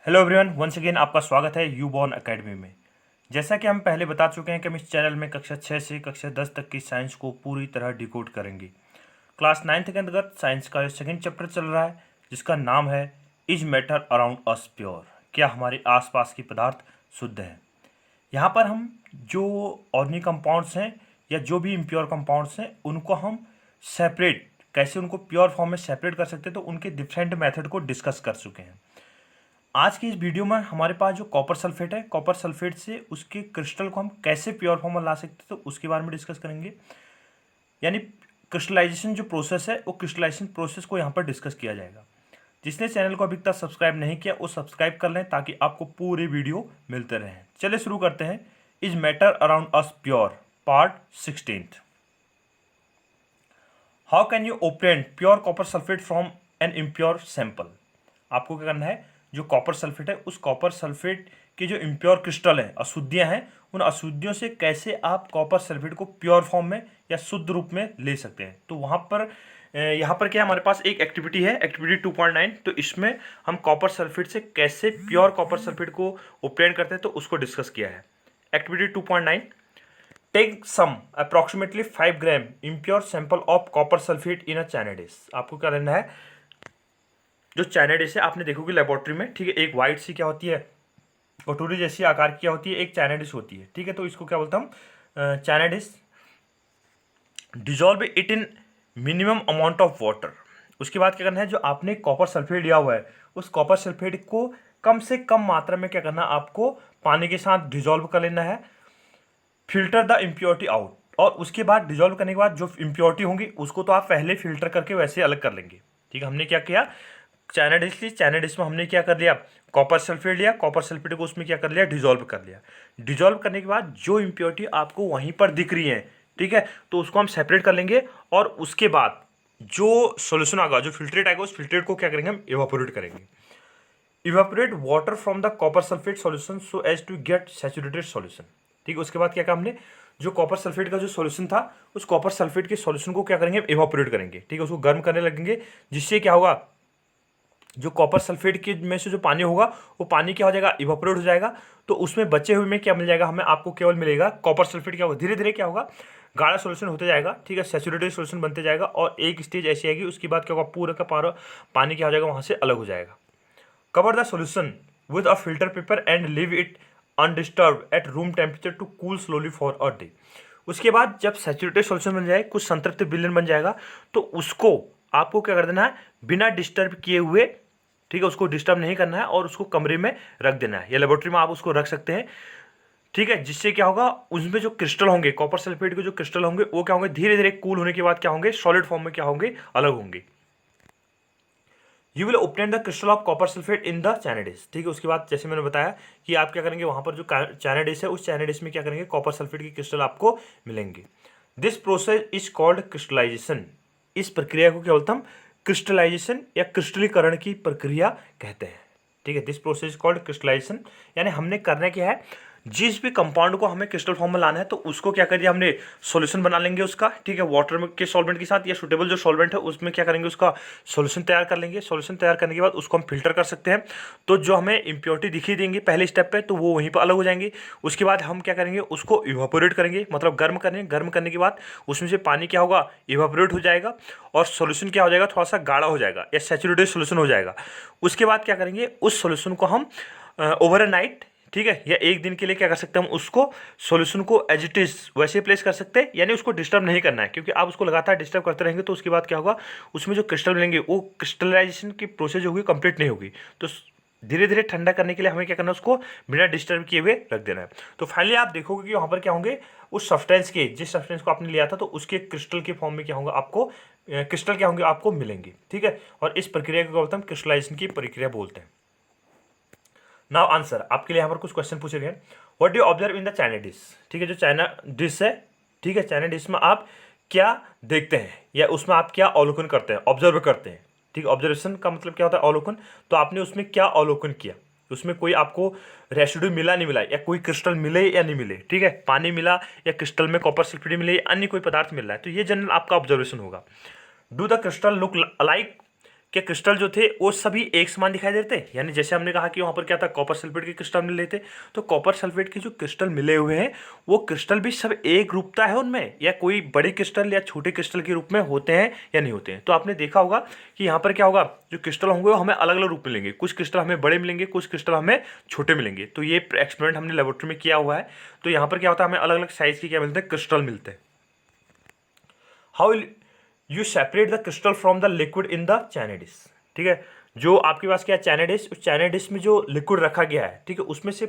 Hello everyone, once again आपका स्वागत है यूबॉर्न एकेडमी में। जैसा कि हम पहले बता चुके हैं कि हम इस चैनल में कक्षा 6 से कक्षा 10 तक की साइंस को पूरी तरह डिकोड करेंगे। क्लास 9th के अंतर्गत साइंस का सेकंड चैप्टर चल रहा है जिसका नाम है is matter around us pure, क्या हमारे आसपास की पदार्थ शुद्ध हैं। यहाँ पर हम जो ऑर्गेनिक कंपाउंड्स हैं या जो भी इम्प्योर कंपाउंड्स हैं उनको हम सेपरेट कैसे उनको प्योर फॉर्म में सेपरेट कर सकते हैं, तो उनके डिफरेंट मेथड को डिस्कस कर चुके हैं। आज की इस वीडियो में हमारे पास जो कॉपर सल्फेट है, कॉपर सल्फेट से उसके क्रिस्टल को हम कैसे प्योर फॉर्म में ला सकते हैं तो उसके बारे में डिस्कस करेंगे। यानी क्रिस्टलाइजेशन जो प्रोसेस है वो क्रिस्टलाइजेशन प्रोसेस को यहाँ पर डिस्कस किया जाएगा। जिसने चैनल को अभी तक सब्सक्राइब नहीं किया वो सब्सक्राइब कर लें ताकि आपको पूरे वीडियो मिलते रहें। चलिए शुरू करते हैं। Is matter around us pure, part 16। How can you obtain pure copper sulphate from an impure sample. आपको क्या करना है, जो कॉपर सल्फेट है उस कॉपर सल्फेट के जो इम्प्योर क्रिस्टल हैं, अशुद्धियां हैं, उन अशुद्धियों से कैसे आप कॉपर सल्फेट को प्योर फॉर्म में या शुद्ध रूप में ले सकते हैं। तो वहाँ पर यहाँ पर क्या हमारे पास एक एक्टिविटी है, एक्टिविटी 2.9। तो इसमें हम कॉपर सल्फेट से कैसे प्योर कॉपर सल्फेट को ऑब्टेन करते हैं तो उसको डिस्कस किया है। Activity 2.9, take some approximately 5 gram impure sample of copper sulphate in a china dish. आपको क्या करना है, जो चाइना डिश है आपने देखोगे लेबोरेटरी में, ठीक है, एक वाइट सी क्या होती है, कटोरी जैसी आकार की क्या होती है, एक चाइना डिश होती है, ठीक है। तो इसको क्या बोलता हम, China dish. Dissolve it in minimum amount of water. उसके बाद क्या करना है, जो आपने कॉपर सल्फेट लिया हुआ है उस कॉपर सल्फेट को कम से कम मात्रा में क्या करना है, आपको पानी के साथ डिजॉल्व कर लेना है। फिल्टर द इम्प्योरिटी आउट, और उसके बाद डिजॉल्व करने के बाद जो इम्प्योरिटी होंगी उसको तो आप पहले फिल्टर करके वैसे अलग कर लेंगे, ठीक है। हमने क्या किया, चाइना डिश ली, चाइना डिश में हमने क्या कर लिया, कॉपर सल्फेट लिया, कॉपर सल्फेट को उसमें क्या कर लिया, डिजॉल्व कर लिया। डिजॉल्व करने के बाद जो इम्प्योरिटी आपको वहीं पर दिख रही है, ठीक है, तो उसको हम सेपरेट कर लेंगे। और उसके बाद जो सोल्यूशन आएगा, जो फिल्ट्रेट आएगा, उस फिल्ट्रेट को क्या करेंगे, हम इवापोरेट करेंगे। Evaporate water from the copper sulphate solution so as to get saturated solution, ठीक है। उसके बाद क्या कहा हमने, जो कॉपर सल्फेट का जो सॉल्यूशन था उस कॉपर सल्फेट के सॉल्यूशन को क्या करेंगे, इवापोरेट करेंगे, ठीक है, उसको गर्म करने लगेंगे। जिससे क्या होगा, जो कॉपर सल्फेट के में से जो पानी होगा वो पानी क्या हो जाएगा, इवापोरेट हो जाएगा। तो उसमें बचे हुए में क्या मिल जाएगा हमें, आपको केवल मिलेगा कॉपर सल्फेट। क्या होगा, धीरे धीरे क्या होगा, गाढ़ा सॉल्यूशन होते जाएगा, ठीक है, सैचुरेटेड सॉल्यूशन बनते जाएगा। और एक स्टेज ऐसी आएगी, उसके बाद क्या होगा, पूरा का पूरा पानी क्या हो जाएगा, वहाँ से अलग हो जाएगा। Cover the solution with a filter paper and leave it undisturbed at room temperature to cool slowly for a day. उसके बाद जब सैचुरेटेड सॉल्यूशन बन जाए, कुछ संतृप्त विलयन बन जाएगा, तो उसको आपको क्या कर देना है, बिना डिस्टर्ब किए हुए, ठीक है, उसको डिस्टर्ब नहीं करना है और उसको कमरे में रख देना है, या लेबोरेटरी में आप उसको रख सकते हैं, ठीक है। जिससे क्या होगा, उसमें जो क्रिस्टल होंगे, कॉपर सल्फेट के जो क्रिस्टल होंगे वो क्या होंगे, धीरे धीरे कूल होने के बाद क्या होंगे, सॉलिड फॉर्म में क्या होंगे, अलग होंगे। You will open the crystal of copper sulphate in the China dish, ठीक है। उसके बाद जैसे मैंने बताया कि आप क्या करेंगे, वहां पर जो चाइना डिश है उस चाइना डिश में क्या करेंगे, कॉपर सल्फेट के क्रिस्टल आपको मिलेंगे। This process is called crystallisation. इस प्रक्रिया को क्या बोलते हैं हम, क्रिस्टलाइजेशन या क्रिस्टलीकरण की प्रक्रिया कहते हैं, ठीक है। This process called crystallisation. यानी हमने करना क्या है, जिस भी कंपाउंड को हमें क्रिस्टल फॉर्म में लाना है तो उसको क्या करिए, हमने सॉल्यूशन बना लेंगे उसका, ठीक है, वाटर में के सॉल्वेंट के साथ या सुटेबल जो सॉल्वेंट है उसमें क्या करेंगे, उसका सॉल्यूशन तैयार कर लेंगे। सॉल्यूशन तैयार करने के बाद उसको हम फिल्टर कर सकते हैं। तो जो हमें इम्प्योरिटी दिखी देंगी पहले स्टेप पे, तो वो वहीं पर अलग हो जाएंगी। उसके बाद हम क्या करेंगे, उसको इवापोरेट करेंगे, मतलब गर्म करेंगे। गर्म करने के बाद उसमें से पानी क्या होगा, इवापोरेट हो जाएगा और सॉल्यूशन क्या हो जाएगा, थोड़ा सा गाढ़ा हो जाएगा या सैचुरेटेड सॉल्यूशन हो जाएगा। उसके बाद क्या करेंगे, उस सॉल्यूशन को हम ओवर अ नाइट, ठीक है, या एक दिन के लिए क्या कर सकते हैं, हम उसको सॉल्यूशन को एज इट इज वैसे प्लेस कर सकते हैं। यानी उसको डिस्टर्ब नहीं करना है, क्योंकि आप उसको लगातार डिस्टर्ब करते रहेंगे तो उसके बाद क्या होगा, उसमें जो क्रिस्टल मिलेंगे वो क्रिस्टलाइजेशन की प्रोसेस जो होगी कंप्लीट नहीं होगी। तो धीरे धीरे ठंडा करने के लिए हमें क्या करना है, उसको बिना डिस्टर्ब किए हुए रख देना है। तो फाइनली आप देखोगे कि वहाँ पर क्या होंगे, उस सब्सटेंस के, जिस सब्सटेंस को आपने लिया था तो उसके क्रिस्टल के फॉर्म में क्या होगा, आपको क्रिस्टल क्या होंगे, आपको मिलेंगे, ठीक है। और इस प्रक्रिया को क्या बोलते हैं, क्रिस्टलाइजेशन की प्रक्रिया बोलते हैं। नाउ आंसर, आपके लिए यहाँ पर कुछ क्वेश्चन पूछे गए। What do you observe in the China dish, ठीक है, जो चाइना डिश है, ठीक है, चाइना डिश में आप क्या देखते हैं या उसमें आप क्या अवलोकन करते हैं, ऑब्जर्व करते हैं, ठीक है। ऑब्जर्वेशन का मतलब क्या होता है, अवलोकन। तो आपने उसमें क्या अवलोकन किया, उसमें कोई आपको रेसिड्यू मिला नहीं मिला, या कोई क्रिस्टल मिले या नहीं मिले, ठीक है, पानी मिला या क्रिस्टल में कॉपर सल्फेट मिले या अन्य कोई पदार्थ मिल रहा है, तो ये जनरल आपका ऑब्जर्वेशन होगा। Do the crystal look like क्या क्रिस्टल जो थे वो सभी एक समान दिखाई देते हैं? यानी जैसे हमने कहा कि वहाँ पर क्या था, कॉपर सल्फेट के क्रिस्टल मिले थे, तो कॉपर सल्फेट के जो क्रिस्टल मिले हुए हैं वो क्रिस्टल भी सब एक रूपता है उनमें, या कोई बड़े क्रिस्टल या छोटे क्रिस्टल के रूप में होते हैं या नहीं होते हैं? तो आपने देखा होगा कि यहाँ पर क्या होगा, जो क्रिस्टल होंगे वो हमें अलग अलग रूप में मिलेंगे, कुछ क्रिस्टल हमें बड़े मिलेंगे, कुछ क्रिस्टल हमें छोटे मिलेंगे। तो ये एक्सपेरिमेंट हमने लेबोरेटरी में किया हुआ है। तो यहाँ पर क्या होता है, हमें अलग अलग साइज के क्या मिलते हैं, क्रिस्टल मिलते हैं। How you separate the crystal from the liquid in the china dish. ठीक है, जो आपके पास क्या है चैनी डिश, उस चैनी डिश में जो लिक्विड रखा गया है, ठीक है, उसमें से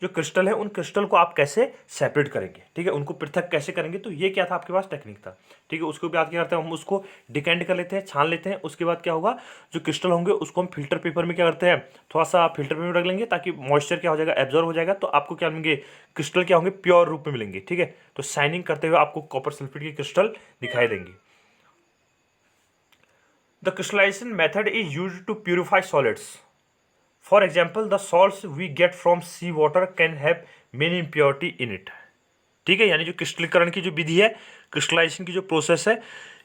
जो क्रिस्टल है उन क्रिस्टल को आप कैसे सेपरेट करेंगे, ठीक है, उनको पृथक कैसे करेंगे। तो ये क्या था, आपके पास टेक्निक था। ठीक है, उसके बाद क्या करते हैं, हम उसको डिकेंट कर लेते हैं, छान लेते हैं। उसके बाद क्या होगा, जो क्रिस्टल होंगे उसको हम फिल्टर पेपर में क्या करते हैं, थोड़ा सा फिल्टर पेपर में रख लेंगे, ताकि मॉइस्चर क्या हो जाएगा, एब्जॉर्ब हो जाएगा। तो आपको क्या मिलेंगे, क्रिस्टल क्या होंगे, प्योर रूप में मिलेंगे। ठीक है, तो शाइनिंग करते हुए आपको कॉपर सल्फेट के क्रिस्टल दिखाई देंगे। The crystallization method is used to purify solids. For example, the salts we get from sea water can have many impurity in it. ठीक है, यानी जो क्रिस्टलीकरण की जो विधि है, क्रिस्टलाइजेशन की जो प्रोसेस है,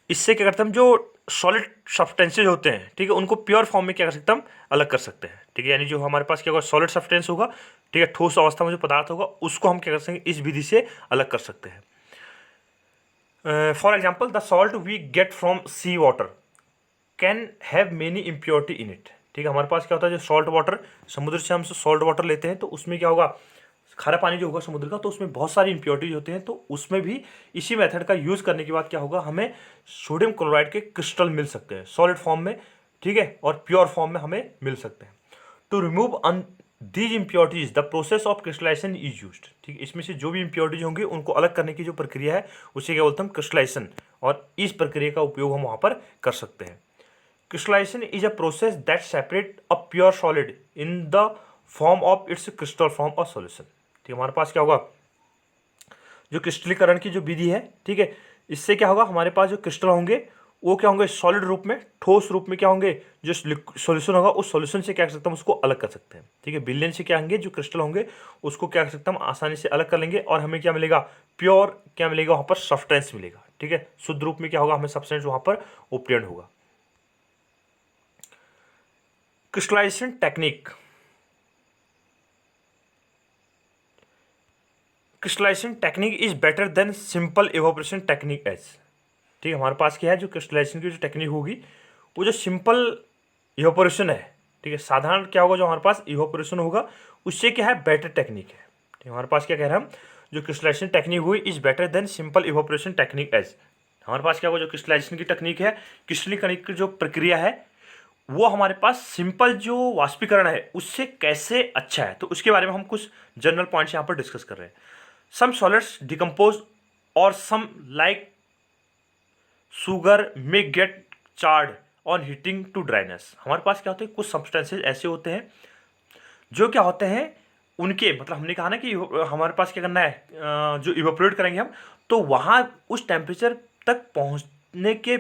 इससे क्या करते हैं हम, जो सॉलिड सब्सटेंसेज होते हैं, ठीक है, उनको प्योर फॉर्म में क्या कर सकते हैं, हम अलग कर सकते हैं। ठीक है, यानी जो हमारे पास क्या होगा, सॉलिड सब्सटेंस होगा, ठीक है, ठोस अवस्था में जो पदार्थ होगा उसको हम क्या कर सकते हैं, इस विधि से अलग कर सकते हैं। For example, the salt we get from sea water can have many impurity in it. ठीक है, हमारे पास क्या होता है, जो सॉल्ट वाटर, समुद्र से हम सॉल्ट वाटर लेते हैं, तो उसमें क्या होगा, खारा पानी जो होगा समुद्र का, तो उसमें बहुत सारी इम्प्योरिटीज होते हैं। तो उसमें भी इसी मेथड का यूज़ करने के बाद क्या होगा, हमें सोडियम क्लोराइड के क्रिस्टल मिल सकते हैं सॉलिड फॉर्म में। ठीक है, और प्योर फॉर्म में हमें मिल सकते हैं। To remove these impurities the process of crystallisation is used. ठीक है, इसमें से जो भी इम्प्योरिटीज होंगी उनको अलग करने की जो प्रक्रिया है उसे क्या बोलते हैं, क्रिस्टलाइजेशन, और इस प्रक्रिया का उपयोग हम वहाँ पर कर सकते हैं। Crystallization is a process that separate a pure solid in the form of its crystal form or solution। ठीक है, हमारे पास क्या होगा, जो क्रिस्टलीकरण की जो विधि है, ठीक है, इससे क्या होगा, हमारे पास जो क्रिस्टल होंगे वो क्या होंगे, सॉलिड रूप में, ठोस रूप में क्या होंगे, जो सॉल्यूशन होगा उस सॉल्यूशन से क्या कर सकते हैं, उसको अलग कर सकते हैं। ठीक है, बिलियन से क्या होंगे, जो क्रिस्टल होंगे उसको क्या कर सकते हैं, हम आसानी से अलग कर लेंगे, और हमें क्या मिलेगा, प्योर क्या मिलेगा, वहाँ पर सब्सटेंस मिलेगा। ठीक है, शुद्ध रूप में क्या होगा, हमें सब्सटेंस वहाँ पर ओप्टेन होगा। Crystallisation technique. Crystallisation technique is better than simple evaporation technique as. ठीक है, हमारे पास क्या है, जो क्रिस्टलाइजेशन की जो टेक्निक होगी वो जो सिंपल इवापोरेशन है, ठीक है, साधारण क्या होगा, जो हमारे पास इवापोरेशन होगा उससे क्या है, बेटर टेक्निक है। ठीक है, हमारे पास क्या कह रहे हैं हम, जो क्रिस्टलाइजेशन टेक्निक हुई is better than simple evaporation technique as. हमारे पास क्या होगा, जो क्रिस्टलाइजेशन की टेक्निक है, क्रिस्टलीकरण की जो प्रक्रिया है, वो हमारे पास सिंपल जो वाष्पीकरण है उससे कैसे अच्छा है। तो उसके बारे में हम कुछ जनरल पॉइंट्स यहाँ पर डिस्कस कर रहे हैं। सम सॉलिड्स डिकम्पोज और some like sugar may get charred on heating to dryness. हमारे पास क्या होते हैं, कुछ सब्सटेंसेज ऐसे होते हैं जो क्या होते हैं, उनके मतलब हमने कहा ना कि हमारे पास क्या करना है, जो इवेपोरेट करेंगे हम, तो वहाँ उस टेम्परेचर तक पहुँचने के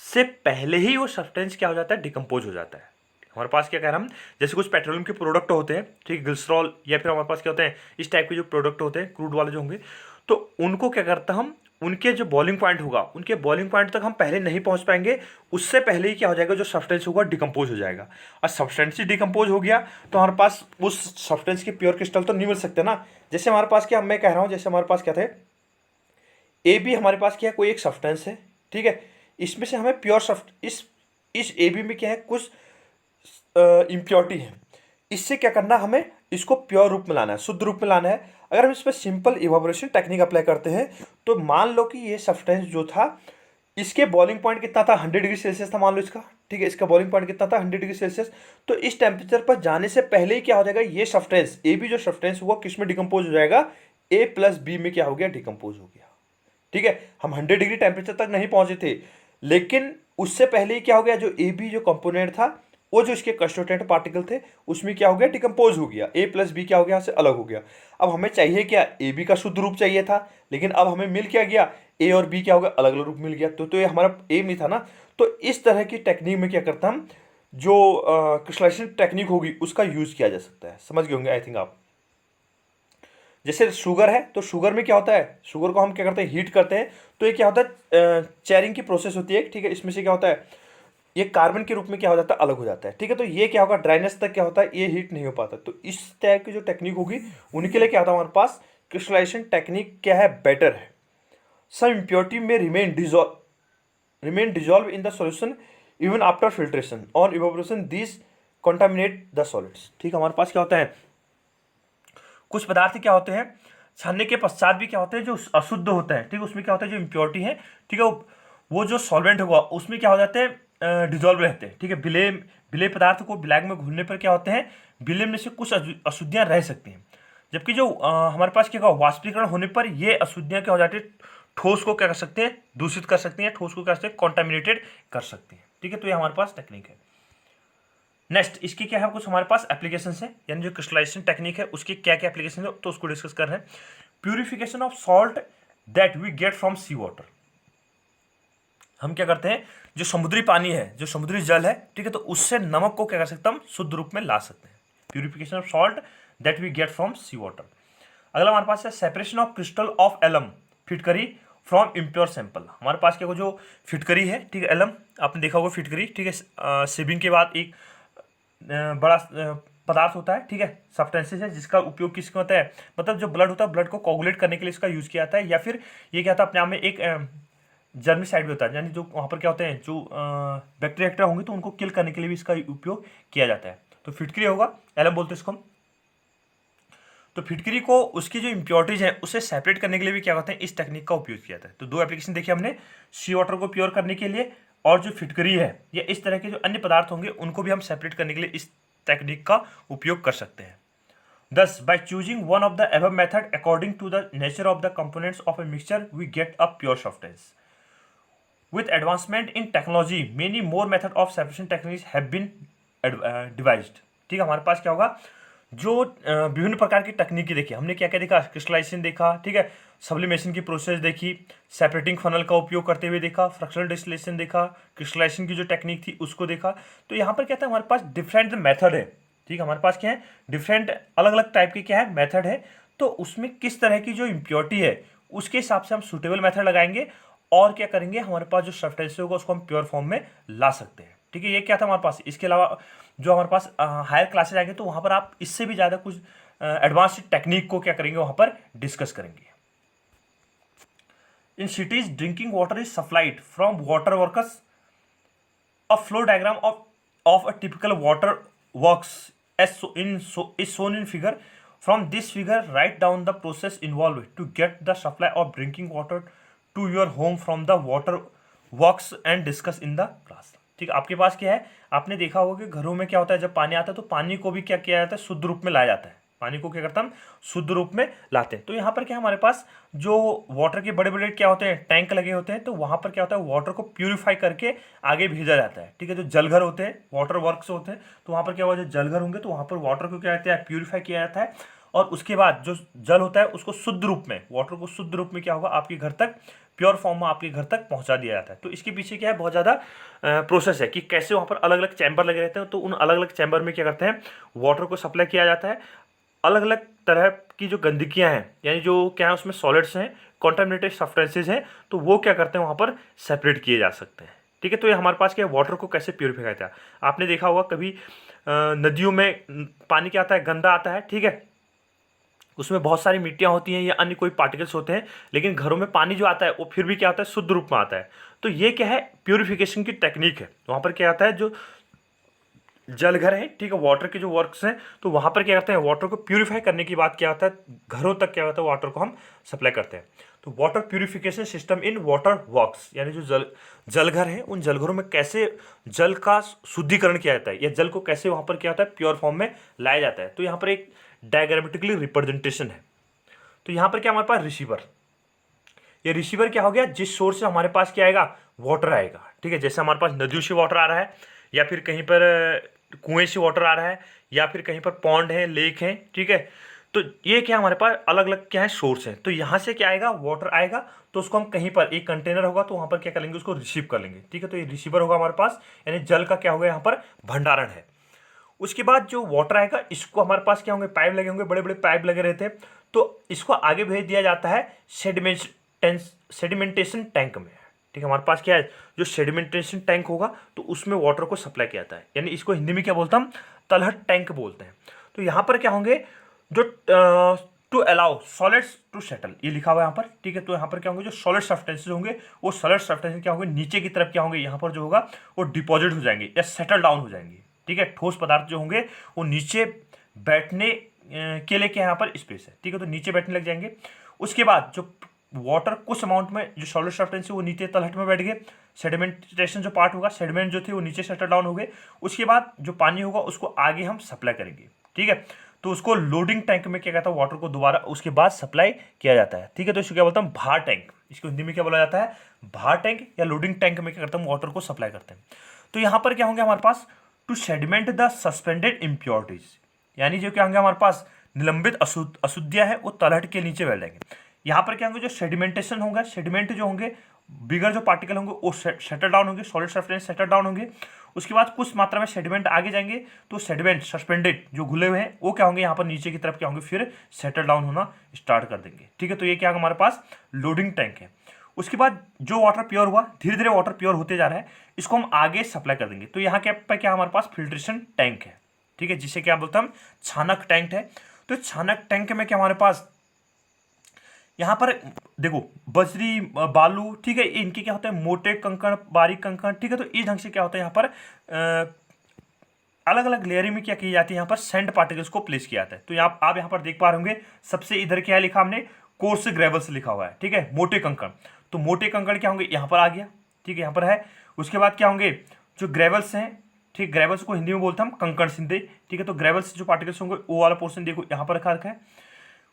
से पहले ही वो सब्सटेंस क्या हो जाता है, डिकम्पोज हो जाता है। हमारे पास क्या कह रहे हैं हम, जैसे कुछ पेट्रोलियम के प्रोडक्ट होते हैं, ठीक, ग्लिसरॉल, या फिर हमारे पास क्या होते हैं, इस टाइप के जो प्रोडक्ट होते हैं क्रूड वाले जो होंगे, तो उनको क्या करता है हम, उनके जो बॉइलिंग पॉइंट होगा, उनके बॉइलिंग पॉइंट तक हम पहले नहीं पहुंच पाएंगे, उससे पहले ही क्या हो जाएगा, जो सब्सटेंस होगा डिकम्पोज हो जाएगा। और सब्सटेंस ही डिकम्पोज हो गया तो हमारे पास उस सब्सटेंस के प्योर क्रिस्टल तो नहीं मिल सकते ना। जैसे हमारे पास क्या, मैं कह रहा हूँ, जैसे हमारे पास क्या थे, ए बी हमारे पास क्या है, कोई एक सब्सटेंस है, ठीक है, इसमें से हमें प्योर इस ए बी में क्या है, कुछ इम्प्योरिटी है, इससे क्या करना, हमें इसको प्योर रूप में लाना है, शुद्ध रूप में लाना है। अगर हम इस पर सिंपल इवापोरेशन टेक्निक अप्लाई करते हैं तो मान लो कि ये सब्सटेंस जो था, इसके बॉइलिंग पॉइंट कितना था, 100 डिग्री सेल्सियस था मान लो इसका, ठीक है, इसका बॉइलिंग पॉइंट कितना था, 100 डिग्री सेल्सियस। तो इस टेम्परेचर पर जाने से पहले ही क्या हो जाएगा, ये सब्सटेंस ए बी जो सब्सटेंस हुआ किस में डिकम्पोज हो जाएगा, ए प्लस बी में क्या हो गया, डिकम्पोज हो गया। ठीक है, हम 100 डिग्री टेम्परेचर तक नहीं पहुंचे थे, लेकिन उससे पहले ही क्या हो गया, जो ए बी जो कंपोनेंट था, वो जो इसके कंस्टिट्यूएंट पार्टिकल थे उसमें क्या हो गया, डिकम्पोज हो गया, ए प्लस बी क्या हो गया, यहाँ से अलग हो गया। अब हमें चाहिए क्या, ए बी का शुद्ध रूप चाहिए था, लेकिन अब हमें मिल क्या गया, ए और बी क्या हो गया, अलग अलग रूप मिल गया। तो ये हमारा एम ही था ना। तो इस तरह की टेक्निक में क्या करता हम, जो क्रिस्टलाइजेशन टेक्निक होगी उसका यूज किया जा सकता है। समझ गए होंगे आई थिंक आप। जैसे शुगर है, तो शुगर में क्या होता है, शुगर को हम क्या करते हैं, हीट करते हैं, तो ये क्या होता है, चेयरिंग की प्रोसेस होती है, ठीक है, इसमें से क्या होता है, ये कार्बन के रूप में क्या हो जाता है, अलग हो जाता है। ठीक है, तो ये क्या होगा, ड्राइनेस तक क्या होता है, ये हीट नहीं हो पाता। तो इस टाइप की जो टेक्निक होगी उनके लिए क्या होता है हमारे पास, क्रिस्टलाइजेशन टेक्निक क्या है, बेटर है। सम इम्प्योरिटी में remain dissolved in the solution even after filtration on evaporation these contaminate the solids। ठीक है, हमारे पास क्या होता है, कुछ पदार्थ क्या होते हैं छानने के पश्चात भी क्या होते हैं जो अशुद्ध होता है, ठीक है, उसमें क्या होता है जो इम्प्योरिटी है, ठीक है, वो जो सॉल्वेंट होगा उसमें क्या हो जाते हैं, डिजोल्व रहते हैं। ठीक है, विलेय पदार्थ को ब्लैक में घुलने पर क्या होते हैं, विलेय में से कुछ अशुद्धियां रह सकती हैं, जबकि जो हमारे पास क्या होगा, वाष्पीकरण होने पर ये अशुद्धियां क्या हो जाती है, ठोस को क्या कर सकते हैं, दूषित कर सकती हैं, ठोस को क्या कर सकते हैं, कॉन्टामिनेटेड कर सकती हैं। ठीक है, तो ये हमारे पास टेक्निक है। नेक्स्ट इसकी क्या है, कुछ हमारे पास एप्लीकेशन है, यानी जो क्रिस्टलाइजेशन टेक्निक है उसकी क्या क्या एप्लीकेशन है, तो उसको डिस्कस कर रहे हैं। Purification of salt that we get from sea water. हम क्या करते हैं, जो समुद्री पानी है, जो समुद्री जल है, ठीक है, तो उससे नमक को क्या कर सकते हैं, हम शुद्ध रूप में ला सकते हैं। Purification of salt that we get from sea water. अगला हमारे पास है separation of crystal of alum फिटकरी फ्रॉम इम्प्योर सैंपल। हमारे पास क्या जो फिटकरी है, ठीक है, एलम आपने देखा होगा फिटकरी, ठीक है, सेविंग के बाद एक बड़ा पदार्थ होता है, ठीक है, सब्सटेंसेस है, जिसका उपयोग किसका होता है, मतलब जो ब्लड होता है, ब्लड को कोगुलेट करने के लिए इसका यूज किया जाता है, या फिर ये क्या होता है अपने आप में एक जर्मिसाइड भी होता है, यानी जो वहाँ पर क्या होते हैं, जो बैक्टीरिया होंगे तो उनको किल करने के लिए भी इसका उपयोग किया जाता है। तो फिटकरी होगा, एलम बोलते हैं इसको हम। तो फिटकरी को उसकी जो इम्प्योरिटीज हैं उसे सेपरेट करने के लिए भी क्या होता है, इस टेक्निक का उपयोग किया जाता है। तो दो एप्लीकेशन देखिए हमने, सी वाटर को प्योर करने के लिए, और जो फिटकरी है या इस तरह के जो अन्य पदार्थ होंगे उनको भी हम सेपरेट करने के लिए इस टेक्निक का उपयोग कर सकते हैं। Thus, by choosing one of the above method according to the nature of the components of a mixture, we get a pure substance. With advancement in technology, many more methods of separation techniques have been devised। ठीक है, हमारे पास क्या होगा, जो विभिन्न प्रकार की तकनीकी देखी, हमने क्या क्या देखा, क्रिस्टलाइजेशन देखा, ठीक है, सब्लिमेशन की प्रोसेस देखी, सेपरेटिंग फनल का उपयोग करते हुए देखा, फ्रैक्शनल डिस्टिलेशन देखा, क्रिस्टलाइजेशन की जो टेक्निक थी उसको देखा। तो यहाँ पर क्या था, हमारे पास डिफरेंट मेथड है, ठीक है, हमारे पास क्या है, डिफरेंट अलग अलग टाइप की क्या है मेथड है। तो उसमें किस तरह की जो इम्प्योरिटी है उसके हिसाब से हम सुटेबल मेथड लगाएंगे, और क्या करेंगे, हमारे पास जो सब्सटेंस होगा उसको हम प्योर फॉर्म में ला सकते हैं। ठीक है, ये क्या था हमारे पास। इसके अलावा जो हमारे पास हायर क्लासेज आएंगे तो वहाँ पर आप इससे भी ज़्यादा कुछ एडवांस टेक्निक को क्या करेंगे, वहाँ पर डिस्कस करेंगे। In cities drinking water is supplied from water workers. A flow diagram of a typical water works is shown in figure. From this figure, write down the process involved to get the supply of drinking water to your home from the water works and discuss in the class। ठीक है, आपके पास क्या है, आपने देखा होगा कि घरों में क्या होता है, जब पानी आता है तो पानी को भी क्या किया जाता है, शुद्ध रूप में लाया जाता है। पानी को क्या करता है, हम शुद्ध रूप में लाते हैं। तो यहाँ पर क्या हमारे पास जो वाटर के बड़े बड़े क्या होते हैं, टैंक लगे होते हैं, तो वहाँ पर क्या होता है, वाटर को प्यूरिफाई करके आगे भेजा जाता है। ठीक है, जो जलघर होते हैं, वाटर वर्क्स होते हैं, तो वहाँ पर क्या हुआ, जो जलघर होंगे तो वहाँ पर वाटर को क्या कहते हैं, प्यूरिफाई किया जाता है, और उसके बाद जो जल होता है उसको शुद्ध रूप में, वाटर को शुद्ध रूप में क्या होगा, आपके घर तक प्योर फॉर्म में आपके घर तक पहुंचा दिया जाता है। तो इसके पीछे क्या है, बहुत ज़्यादा प्रोसेस है कि कैसे वहाँ पर अलग अलग चैम्बर लगे रहते हैं, तो उन अलग अलग चैम्बर में क्या करते हैं, वाटर को सप्लाई किया जाता है। अलग अलग तरह की जो गंदगियाँ हैं, यानी जो क्या है उसमें सॉलिड्स हैं, कॉन्टामिनेटेड सब्सटेंसेज हैं, तो वो क्या करते हैं, वहाँ पर सेपरेट किए जा सकते हैं। ठीक है, तो ये हमारे पास क्या है, वाटर को कैसे प्योरीफाई करता है। आपने देखा होगा कभी नदियों में पानी क्या आता है, गंदा आता है, ठीक है, उसमें बहुत सारी मिट्टियाँ होती हैं या अन्य कोई पार्टिकल्स होते हैं, लेकिन घरों में पानी जो आता है वो फिर भी क्या आता है, शुद्ध रूप में आता है। तो ये क्या है, प्योरीफिकेशन की टेक्निक है। वहाँ पर क्या आता है, जो जलघर है, ठीक है, वाटर के जो वर्क्स हैं, तो वहाँ पर क्या करते हैं, वाटर को प्यूरिफाई करने की बात क्या होता है, घरों तक क्या होता है, वाटर को हम सप्लाई करते हैं। तो water purification system in water works, यानी जो जलघर है, उन जलघरों में कैसे जल का शुद्धिकरण किया जाता है, या जल को कैसे वहाँ पर क्या होता है, प्योर फॉर्म में लाया जाता है। तो यहाँ पर एक डायग्रामेटिकली रिप्रेजेंटेशन है। तो यहाँ पर क्या हमारे पास रिसीवर, ये रिसीवर क्या हो गया, जिस सोर्स से हमारे पास क्या आएगा, वाटर आएगा। ठीक है, जैसे हमारे पास नदियों से वाटर आ रहा है, या फिर कहीं पर कुएं से वाटर आ रहा है, या फिर कहीं पर पॉन्ड है, लेक है, ठीक है, तो ये क्या हमारे पास अलग अलग क्या है, सोर्स है। तो यहाँ से क्या आएगा, वाटर आएगा, तो उसको हम कहीं पर एक कंटेनर होगा तो वहाँ पर क्या कर लेंगे, उसको रिसीव कर लेंगे। ठीक है, तो ये रिसीवर होगा हमारे पास, यानी जल का क्या होगा, यहाँ पर भंडारण है। उसके बाद जो वाटर आएगा, इसको हमारे पास क्या होंगे, पाइप लगे होंगे, बड़े बड़े पाइप लगे रहते हैं, तो इसको आगे भेज दिया जाता है सेडिमेंटेशन टैंक में। ठीक है, हमारे पास क्या है, जो सेडिमेंटेशन टैंक होगा तो उसमें वाटर को सप्लाई किया जाता है, यानी इसको हिंदी में क्या बोलते हैं हम, तलहट टैंक बोलते हैं। तो यहाँ पर क्या होंगे, जो to allow solids to settle, ये लिखा हुआ है यहाँ पर, ठीक है। तो यहाँ पर क्या होंगे, जो सॉलिड सब्सटेंसेस होंगे वो सॉलिड सब्सटेंसेस क्या होंगे, नीचे की तरफ क्या होंगे, यहाँ पर जो होगा वो डिपॉजिट हो जाएंगे या सेटल डाउन हो जाएंगे, ठीक है। ठोस पदार्थ जो होंगे वो नीचे बैठने के लिए क्या यहाँ पर स्पेस है, ठीक है, तो नीचे बैठने लग जाएंगे। उसके बाद जो वाटर कुछ अमाउंट में जो सॉलिड सब्सटेंस है वो नीचे तलहट में बैठ गए, सेडिमेंटेशन जो पार्ट होगा, सेडिमेंट जो थे वो नीचे सेटल डाउन हो गए। उसके बाद जो पानी होगा उसको आगे हम सप्लाई करेंगे, ठीक है। तो उसको लोडिंग टैंक में क्या कहता है, वाटर को दोबारा उसके बाद सप्लाई किया जाता है, ठीक है। तो इसको क्या बोलता हूँ, भार टैंक, इसको हिंदी में क्या बोला जाता है, भार टैंक या लोडिंग टैंक में क्या करता हूँ, वाटर को सप्लाई करते हैं। तो यहाँ पर क्या होंगे हमारे पास, to sediment the suspended impurities, यानी जो क्या होंगे हमारे पास निलंबित अशुद्धियां है वो तलहट के नीचे बैठ जाएंगे। यहाँ पर क्या होंगे, जो सेडिमेंटेशन होगा, सेडिमेंट जो होंगे, बिगर जो पार्टिकल होंगे वो सेटल डाउन होंगे, सॉलिड सब्सटेंस सेटल डाउन होंगे। उसके बाद कुछ मात्रा में सेडिमेंट आगे जाएंगे, तो सेडिमेंट सस्पेंडेड जो घुले हुए हैं वो क्या होंगे, यहाँ पर नीचे की तरफ क्या होंगे, फिर सेटल डाउन होना स्टार्ट कर देंगे, ठीक है। तो ये क्या हमारे पास लोडिंग टैंक है। उसके बाद जो वाटर प्योर हुआ, धीरे धीरे वाटर प्योर होते जा रहा है, इसको हम आगे सप्लाई कर देंगे। तो यहाँ क्या हमारे पास फिल्ट्रेशन टैंक है, ठीक है, जिसे क्या बोलते हैं हम, छानक टैंक है। तो छानक टैंक में क्या हमारे पास, यहाँ पर देखो बजरी बालू, ठीक है, इनके क्या होते हैं, मोटे कंकड़, बारीक कंकड़, ठीक है। तो इस ढंग से क्या होता है, यहाँ पर अलग अलग लेयरिंग में क्या की जाती है, यहाँ पर सैंड पार्टिकल्स को प्लेस किया जाता है। तो यहाँ आप यहाँ पर देख पा रहे होंगे, सबसे इधर क्या लिखा हमने, कोर्स ग्रेवल्स लिखा हुआ है, ठीक है, मोटे कंकड़। तो मोटे कंकड़ क्या होंगे, यहाँ पर आ गया, ठीक है, यहाँ पर है। उसके बाद क्या होंगे, जो ग्रेवल्स हैं, ठीक, ग्रेवल्स को हिंदी में बोलते हैं हम कंकड़ सिंधे, ठीक है। तो ग्रेवल्स जो पार्टिकल्स होंगे वो वाला पोर्शन देखो यहाँ पर रखा है।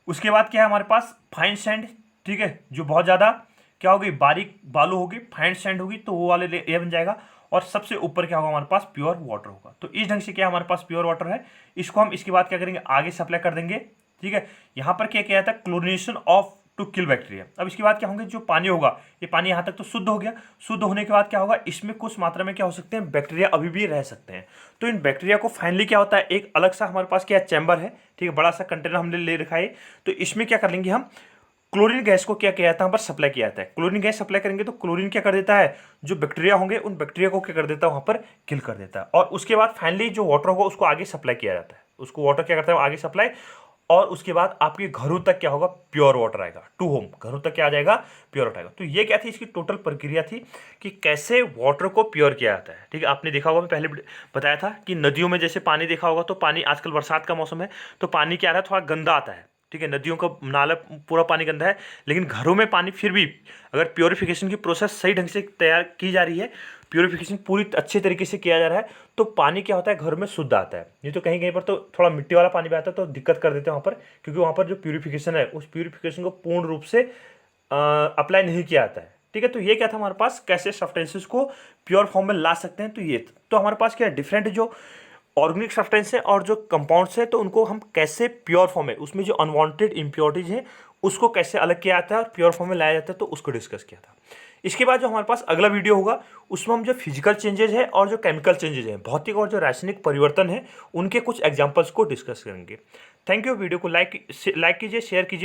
उसके बाद क्या है हमारे पास, फाइन सैंड, ठीक है, जो बहुत ज़्यादा क्या होगी, बारीक बालू होगी, फाइन सैंड होगी, तो वो वाले ये बन जाएगा। और सबसे ऊपर क्या होगा हमारे पास, प्योर वाटर होगा। तो इस ढंग से क्या हमारे पास प्योर वाटर है, इसको हम इसके बाद क्या करेंगे, आगे सप्लाई कर देंगे, ठीक है। यहाँ पर क्या किया जाता है, chlorination of to kill bacteria. अब इसके बाद क्या होंगे, जो पानी होगा, ये पानी यहाँ तक तो शुद्ध हो गया, शुद्ध होने के बाद क्या होगा, इसमें कुछ मात्रा में क्या हो सकते हैं, बैक्टीरिया अभी भी रह सकते हैं। तो इन बैक्टीरिया को फाइनली क्या होता है, एक अलग सा हमारे पास क्या चैम्बर है, ठीक है, बड़ा सा कंटेनर हमने ले रखा है। तो इसमें क्या कर लेंगे हम, क्लोरीन गैस को क्या किया जाता है, यहाँ पर सप्लाई किया जाता है। क्लोरीन गैस सप्लाई करेंगे तो क्लोरीन क्या कर देता है, जो बैक्टीरिया होंगे उन बैक्टीरिया को क्या कर देता है, वहाँ पर किल कर देता है। और उसके बाद फाइनली जो वाटर होगा उसको आगे सप्लाई किया जाता है, उसको वाटर क्या करता है आगे सप्लाई। और उसके बाद आपके घरों तक क्या होगा, प्योर वाटर आएगा, टू होम, घरों तक क्या आ जाएगा, प्योर वाटर आएगा। तो ये क्या थी, इसकी टोटल प्रक्रिया थी कि कैसे वाटर को प्योर किया जाता है, ठीक है। आपने देखा होगा, मैं पहले बताया था कि नदियों में जैसे पानी देखा होगा, तो पानी आजकल बरसात का मौसम है तो पानी क्या आ रहा है, थोड़ा गंदा आता है, ठीक है, नदियों का नाला पूरा पानी गंदा है। लेकिन घरों में पानी फिर भी अगर प्योरीफिकेशन की प्रोसेस सही ढंग से तैयार की जा रही है, प्योरीफिकेशन पूरी अच्छे तरीके से किया जा रहा है, तो पानी क्या होता है, घर में शुद्ध आता है। नहीं तो कहीं कहीं पर तो थोड़ा मिट्टी वाला पानी भी आता है तो दिक्कत कर देते हैं वहाँ पर, क्योंकि वहाँ पर जो प्योरीफिकेशन है उस प्योरीफिकेशन को पूर्ण रूप से अप्लाई नहीं किया जाता है, ठीक है। तो ये क्या था हमारे पास, कैसे सब्सटेंसेस को प्योर फॉर्म में ला सकते हैं। तो ये तो हमारे पास क्या है, डिफरेंट जो ऑर्गेनिक सब्सटेंस है और जो कंपाउंड्स है, तो उनको हम कैसे प्योर फॉर्म में, उसमें जो अनवांटेड इम्प्योरिटीज है उसको कैसे अलग किया जाता है और प्योर फॉर्म में लाया जाता है, तो उसको डिस्कस किया था। इसके बाद जो हमारे पास अगला वीडियो होगा उसमें हम जो फिजिकल चेंजेस है और जो केमिकल चेंजेस है, भौतिक और जो रासायनिक परिवर्तन है, उनके कुछ एग्जाम्पल्स को डिस्कस करेंगे। Thank you. वीडियो को लाइक कीजिए, शेयर कीजिए।